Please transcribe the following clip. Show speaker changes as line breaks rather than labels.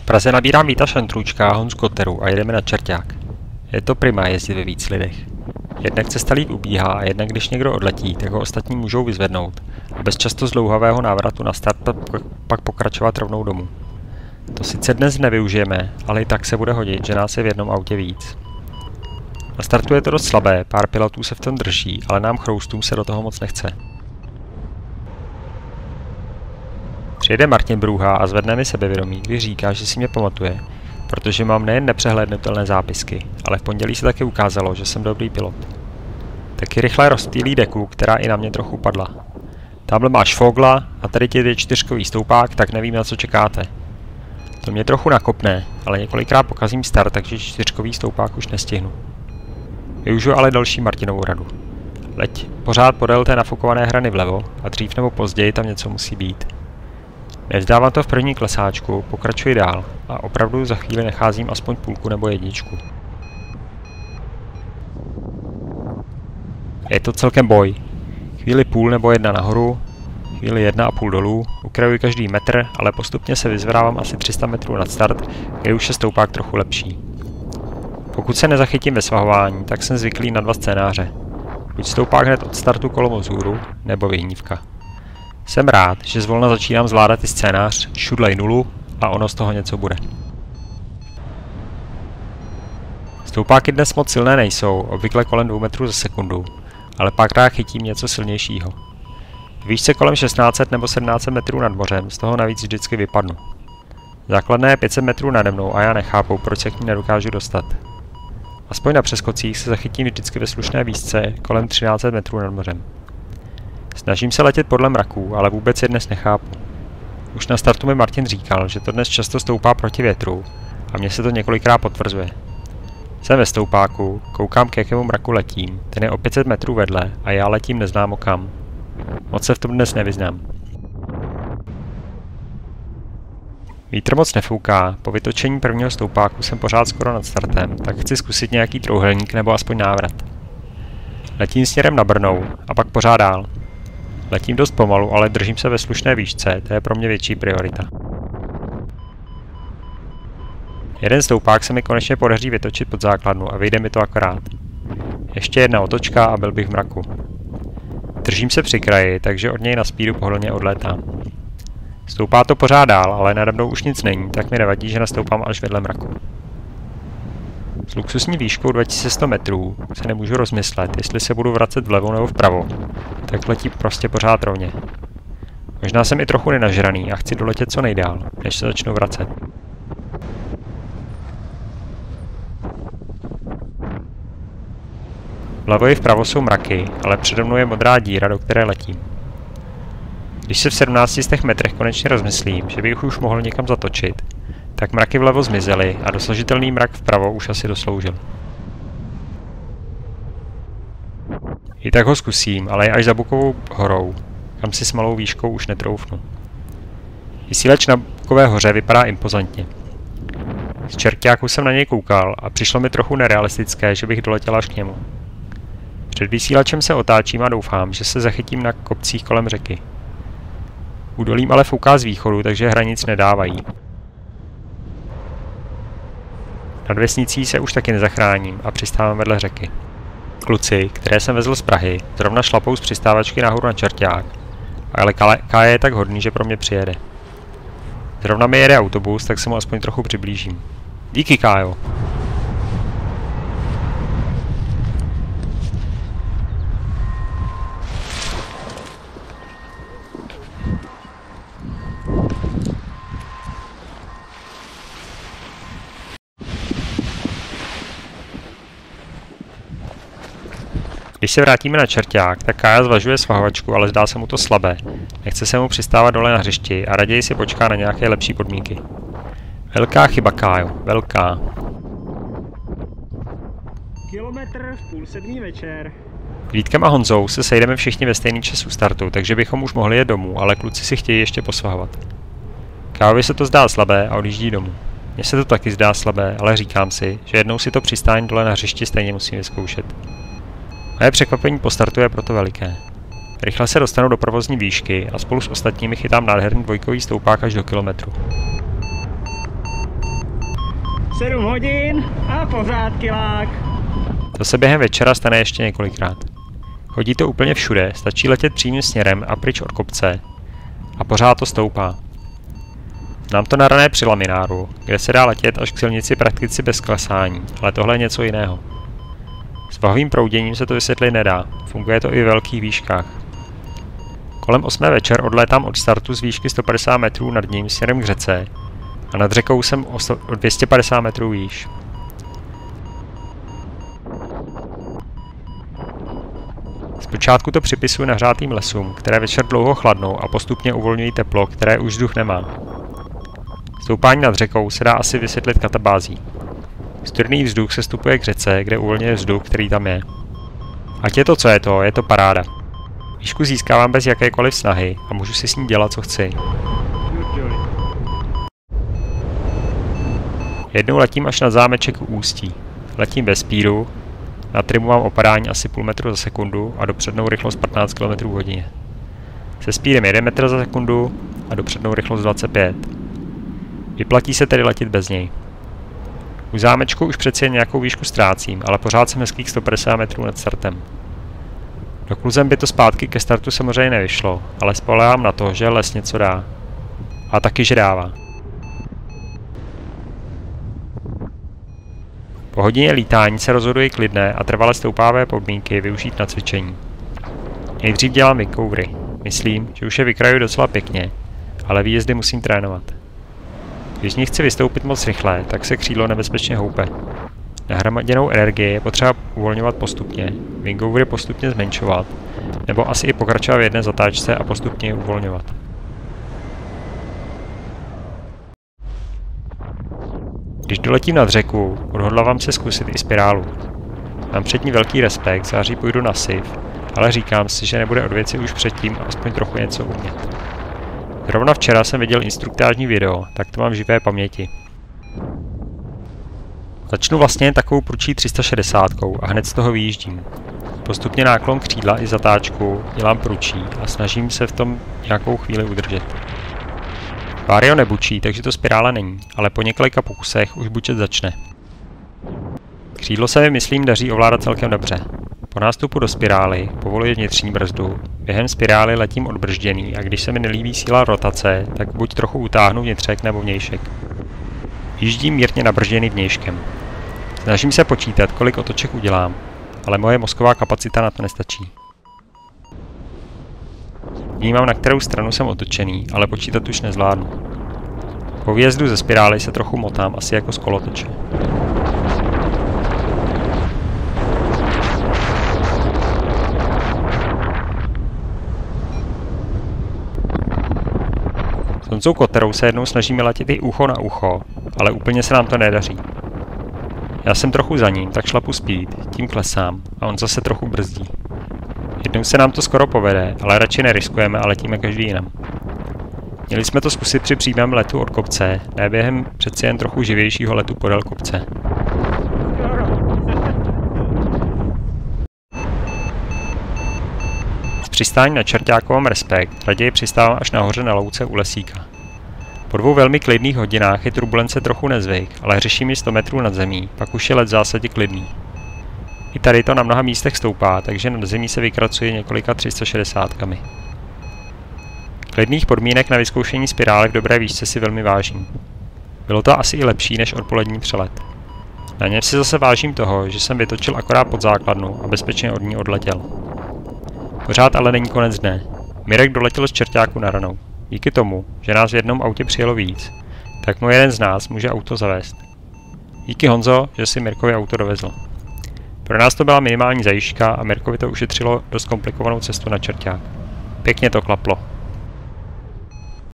V Praze nabírám Víta Šandrůčka a Honzu Koteru a jedeme na Čerťák. Je to prima jezdit ve víc lidech. Jednak cesta líp ubíhá a jednak když někdo odletí, tak ho ostatní můžou vyzvednout a bez často zdlouhavého návratu na start pak pokračovat rovnou domů. To sice dnes nevyužijeme, ale i tak se bude hodit, že nás je v jednom autě víc. Na startu je to dost slabé, pár pilotů se v tom drží, ale nám chroustům se do toho moc nechce. Přijede Martin Brůha a zvedne mi sebevědomí, když říká, že si mě pamatuje, protože mám nejen nepřehlédnutelné zápisky, ale v pondělí se také ukázalo, že jsem dobrý pilot. Taky rychle rozptýlí deku, která i na mě trochu padla. Tamhle máš Fogla a tady ti je čtyřkový stoupák, tak nevím, na co čekáte. To mě trochu nakopne, ale několikrát pokazím start, takže čtyřkový stoupák už nestihnu. Využiju ale další Martinovou radu. Leď pořád podél té nafukované hrany vlevo a dřív nebo později tam něco musí být. Nevzdávám to v první klesáčku, pokračuji dál a opravdu za chvíli nacházím aspoň půlku nebo jedničku. Je to celkem boj. Chvíli půl nebo jedna nahoru, chvíli 1,5 dolů, ukrajuji každý metr, ale postupně se vyzvedávám asi 300 metrů nad start, kde už je stoupák trochu lepší. Pokud se nezachytím ve svahování, tak jsem zvyklý na dva scénáře. Buď stoupák hned od startu kolem vzhůru, nebo vyhnívka. Jsem rád, že zvolna začínám zvládat i scénář šudlej nulu a ono z toho něco bude. Stoupáky dnes moc silné nejsou, obvykle kolem 2 metrů za sekundu, ale párkrát chytím něco silnějšího. V výšce kolem 1600 nebo 1700 metrů nad mořem z toho navíc vždycky vypadnu. Základné je 500 metrů nade mnou a já nechápu, proč se k ní nedokážu dostat. Aspoň na přeskocích se zachytím vždycky ve slušné výšce kolem 1300 metrů nad mořem. Snažím se letět podle mraků, ale vůbec je dnes nechápu. Už na startu mi Martin říkal, že to dnes často stoupá proti větru a mně se to několikrát potvrzuje. Jsem ve stoupáku, koukám, k jakému mraku letím, ten je o 500 metrů vedle a já letím neznámo kam. Moc se v tom dnes nevyznám. Vítr moc nefouká, po vytočení prvního stoupáku jsem pořád skoro nad startem, tak chci zkusit nějaký trouhelník nebo aspoň návrat. Letím směrem na Brnou a pak pořád dál. Letím dost pomalu, ale držím se ve slušné výšce, to je pro mě větší priorita. Jeden stoupák se mi konečně podaří vytočit pod základnu a vyjde mi to akorát. Ještě jedna otočka a byl bych v mraku. Držím se při kraji, takže od něj na speedu pohodlně odlétám. Stoupá to pořád dál, ale nade mnou už nic není, tak mi nevadí, že nastoupám až vedle mraku. S luxusní výškou 2100 metrů se nemůžu rozmyslet, jestli se budu vracet vlevo nebo vpravo, tak letí prostě pořád rovně. Možná jsem i trochu nenažraný a chci doletět co nejdál, než se začnu vracet. Vlevo i vpravo jsou mraky, ale přede mnou je modrá díra, do které letím. Když se v 1700 metrech konečně rozmyslím, že bych už mohl někam zatočit, tak mraky vlevo zmizely a dosažitelný mrak vpravo už asi dosloužil. I tak ho zkusím, ale je až za Bukovou horou, kam si s malou výškou už netroufnu. Vysílač na Bukové hoře vypadá impozantně. Z Čerťáku jsem na něj koukal a přišlo mi trochu nerealistické, že bych doletěl až k němu. Před vysílačem se otáčím a doufám, že se zachytím na kopcích kolem řeky. Údolím ale fouká z východu, takže hranic nedávají. Nad vesnicí se už taky nezachráním a přistávám vedle řeky. Kluci, které jsem vezl z Prahy, zrovna šlapou z přistávačky nahoru na Čerťák, ale Kája je tak hodný, že pro mě přijede. Zrovna mi jede autobus, tak se mu aspoň trochu přiblížím. Díky, Kájo! Když se vrátíme na Čerťák, tak Kája zvažuje svahovačku, ale zdá se mu to slabé. Nechce se mu přistávat dole na hřišti a raději si počká na nějaké lepší podmínky. Velká chyba, Kájo, velká.
Kilometr v 6:30 večer.
Vítkem a Honzou se sejdeme všichni ve stejný čas u startu, takže bychom už mohli jet domů, ale kluci si chtějí ještě posvahovat. Kájovi se to zdá slabé a odjíždí domů. Mně se to taky zdá slabé, ale říkám si, že jednou si to přistání dole na hřišti stejně musím vyzkoušet. Moje překvapení po startu je proto veliké. Rychle se dostanu do provozní výšky a spolu s ostatními chytám nádherný dvojkový stoupák až do kilometru.
7 hodin a pořád kilák.
To se během večera stane ještě několikrát. Chodí to úplně všude, stačí letět přímým směrem a pryč od kopce a pořád to stoupá. Znám to na rané při lamináru, kde se dá letět až k silnici prakticky bez klesání, ale tohle je něco jiného. S vahovým prouděním se to vysvětlit nedá, funguje to i ve velkých výškách. Kolem 8 večer odlétám od startu z výšky 150 metrů nad ním směrem k řece a nad řekou jsem o 250 metrů výš. Zpočátku to připisuji nahřátým lesům, které večer dlouho chladnou a postupně uvolňují teplo, které už vzduch nemá. Stoupání nad řekou se dá asi vysvětlit katabází. Studený vzduch se stupuje k řece, kde uvolňuje vzduch, který tam je. Ať je to, co je to paráda. Výšku získávám bez jakékoliv snahy a můžu si s ní dělat, co chci. Jednou letím až na zámeček u Ústí. Letím bez speedu, na trimu mám opadání asi půl metru za sekundu a dopřednou rychlost 15 km/h. Se speedem 1 metr za sekundu a dopřednou rychlost 25. Vyplatí se tedy letět bez něj. U zámečku už přeci jen nějakou výšku ztrácím, ale pořád jsem hezkých 150 metrů nad startem. Dokluzem by to zpátky ke startu samozřejmě nevyšlo, ale spoléhám na to, že les něco dá. A taky, že dává. Po hodině lítání se rozhoduji klidné a trvale stoupávé podmínky využít na cvičení. Nejdřív dělám wingcovery. Myslím, že už je vykraju docela pěkně, ale výjezdy musím trénovat. Když z nich chci vystoupit moc rychle, tak se křídlo nebezpečně houpe. Nahromaděnou energii je potřeba uvolňovat postupně, wingcovery postupně zmenšovat, nebo asi i pokračovat v jedné zatáčce a postupně ji uvolňovat. Když doletím nad řeku, odhodlávám se zkusit i spirálu. Mám před ní velký respekt, září půjdu na SIF, ale říkám si, že nebude od věci už předtím aspoň trochu něco umět. Zrovna včera jsem viděl instruktážní video, tak to mám v živé paměti. Začnu vlastně jen takovou prudčí 360 a hned z toho vyjíždím. Postupně náklon křídla i zatáčku dělám prudčí a snažím se v tom nějakou chvíli udržet. Vario nebučí, takže to spirála není, ale po několika pokusech už bučet začne. Křídlo se mi, myslím, daří ovládat celkem dobře. Po nástupu do spirály povoluji vnitřní brzdu, během spirály letím odbržděný a když se mi nelíbí síla rotace, tak buď trochu utáhnu vnitřek nebo vnějšek. Jíždím mírně nabržděný vnějškem. Snažím se počítat, kolik otoček udělám, ale moje mozková kapacita na to nestačí. Vnímám, na kterou stranu jsem otočený, ale počítat už nezvládnu. Po výjezdu ze spirály se trochu motám, asi jako z kolotoče. S Honzou Koterou se jednou snažíme letět i ucho na ucho, ale úplně se nám to nedaří. Já jsem trochu za ním, tak šlapu speed, tím klesám a on zase trochu brzdí. Jednou se nám to skoro povede, ale radši neriskujeme a letíme každý jinam. Měli jsme to zkusit při přímém letu od kopce, ne během přeci jen trochu živějšího letu podél kopce. Z přistání na Čerťáku mám respekt, raději přistávám až nahoře na louce u lesíka. Po 2 velmi klidných hodinách je turbulence trochu nezvyk, ale řeším ji 100 metrů nad zemí, pak už je let v zásadě klidný. I tady to na mnoha místech stoupá, takže nad zemí se vykracuje několika 360kami. Klidných podmínek na vyzkoušení spirály v dobré výšce si velmi vážím. Bylo to asi i lepší než odpolední přelet. Na něm si zase vážím toho, že jsem vytočil akorát pod základnu a bezpečně od ní odletěl. Pořád ale není konec dne. Mirek doletěl z Čerťáku na ranou. Díky tomu, že nás v jednom autě přijelo víc, tak mu jeden z nás může auto zavést. Díky Honzo, že si Mirkovi auto dovezl. Pro nás to byla minimální zajížďka a Mirkovi to ušetřilo dost komplikovanou cestu na Čerťák. Pěkně to klaplo.